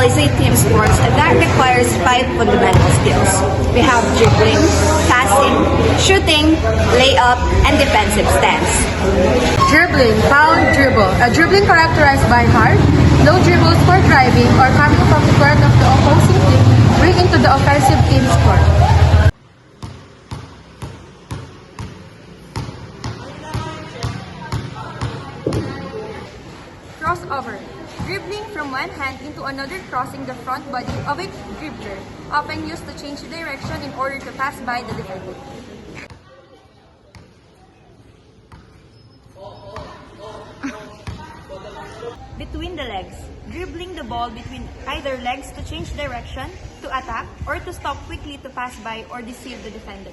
volleyball is a team sport that requires 5 fundamental skills. We have dribbling, passing, shooting, layup, and defensive stance. Dribbling, bound dribble. A dribbling characterized by hard, low dribbles for driving or coming from the court of the opposing team, bring into the offensive team's court. Crossover. Dribbling from one hand into another crossing the front body of a dribbler, often used to change direction in order to pass by the defender. Between the legs. Dribbling the ball between either legs to change direction, to attack, or to stop quickly to pass by or deceive the defender.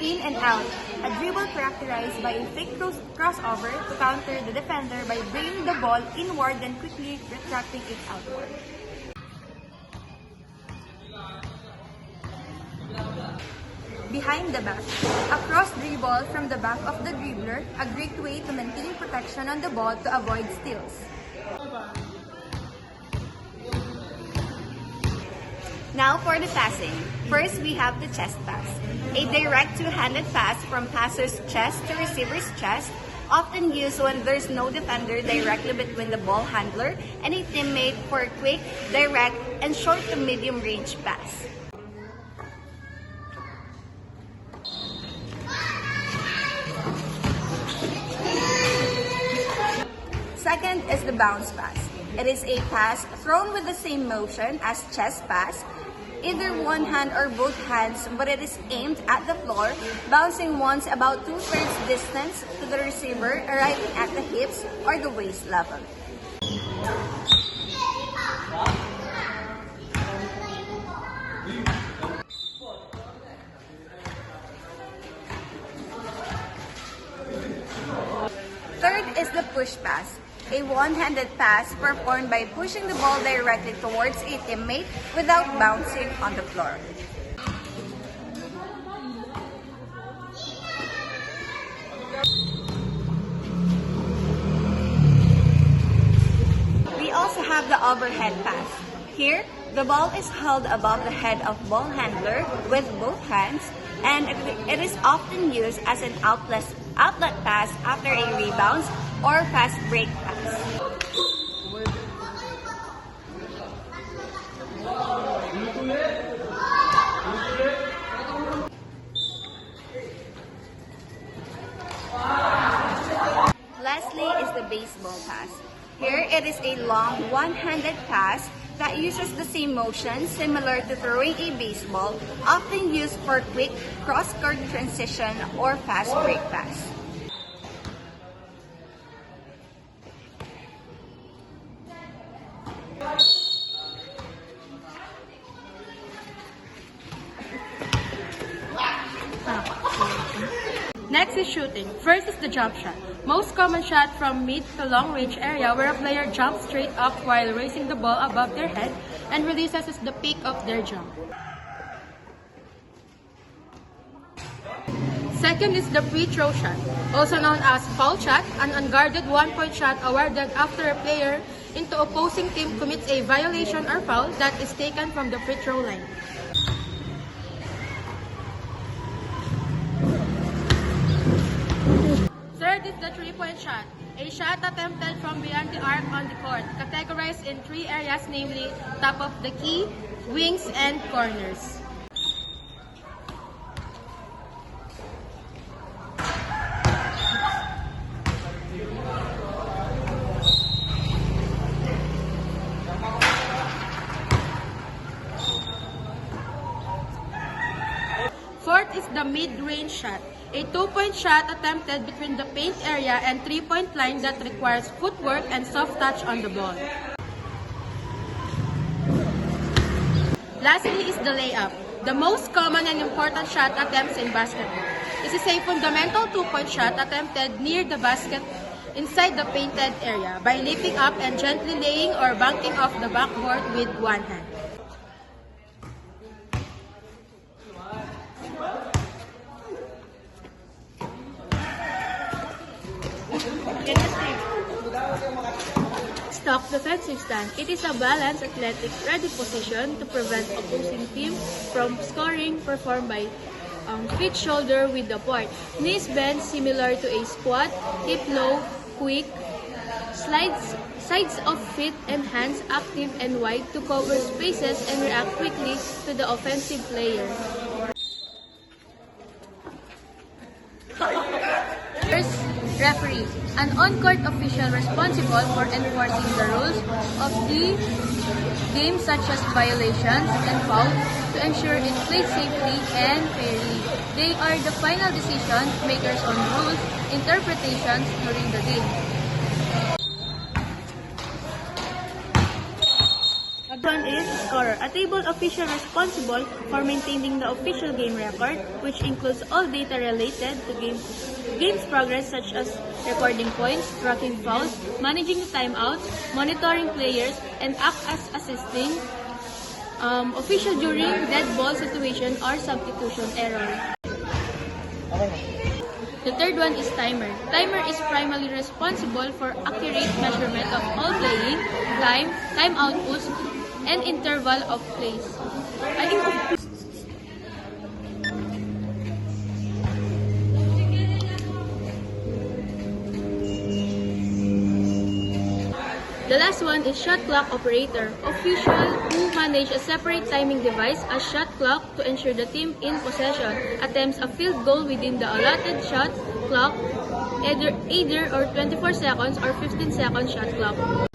In and out. A dribble characterized by a fake crossover to counter the defender by bringing the ball inward and quickly retracting it outward. Behind the back. A cross dribble from the back of the dribbler, a great way to maintain protection on the ball to avoid steals. Now for the passing. First, we have the chest pass. A direct two-handed pass from passer's chest to receiver's chest, often used when there's no defender directly between the ball handler and a teammate for a quick, direct, and short to medium range pass. Second is the bounce pass. It is a pass thrown with the same motion as chest pass, either one hand or both hands, but it is aimed at the floor, bouncing once about 2/3 distance to the receiver, arriving at the hips or the waist level. Third is the push pass. A one-handed pass performed by pushing the ball directly towards a teammate without bouncing on the floor. We also have the overhead pass. Here, the ball is held above the head of ball handler with both hands, and it is often used as an outlet pass after a rebound or fast break pass. Lastly is the baseball pass. Here it is a long one-handed pass that uses the same motion similar to throwing a baseball, often used for quick cross-court transition or fast break pass. Next is shooting. First is the jump shot. Most common shot from mid to long range area where a player jumps straight up while raising the ball above their head and releases at the peak of their jump. Second is the free throw shot, also known as foul shot, an unguarded one-point shot awarded after a player into opposing team commits a violation or foul that is taken from the free throw line. Third is the three-point shot, a shot attempted from beyond the arc on the court, categorized in 3 areas, namely top of the key, wings, and corners. Fourth is the mid-range shot, a 2-point shot attempted between the paint area and 3-point line that requires footwork and soft touch on the ball. Lastly is the layup, the most common and important shot attempts in basketball. This is a fundamental 2-point shot attempted near the basket inside the painted area by leaping up and gently laying or banking off the backboard with one hand. stock defensive stand. It is a balanced, athletic, ready position to prevent opposing team from scoring, performed by feet shoulder with the port. Knees bend similar to a squat, hip low, quick, sides of feet and hands active and wide to cover spaces and react quickly to the offensive player. First, referee, an on-court official responsible for enforcing the rules of the game such as violations and fouls to ensure it played safely and fairly. They are the final decision makers on rules interpretations during the game. One is scorer, a table official responsible for maintaining the official game record, which includes all data related to game's progress such as recording points, tracking fouls, managing timeouts, monitoring players, and act as assisting official during dead ball situation or substitution error. The third one is timer. Timer is primarily responsible for accurate measurement of all playing, time outputs, and interval of plays. The last one is shot clock operator, official who manage a separate timing device, a shot clock, to ensure the team in possession attempts a field goal within the allotted shot clock, either or 24 seconds or 15-second shot clock.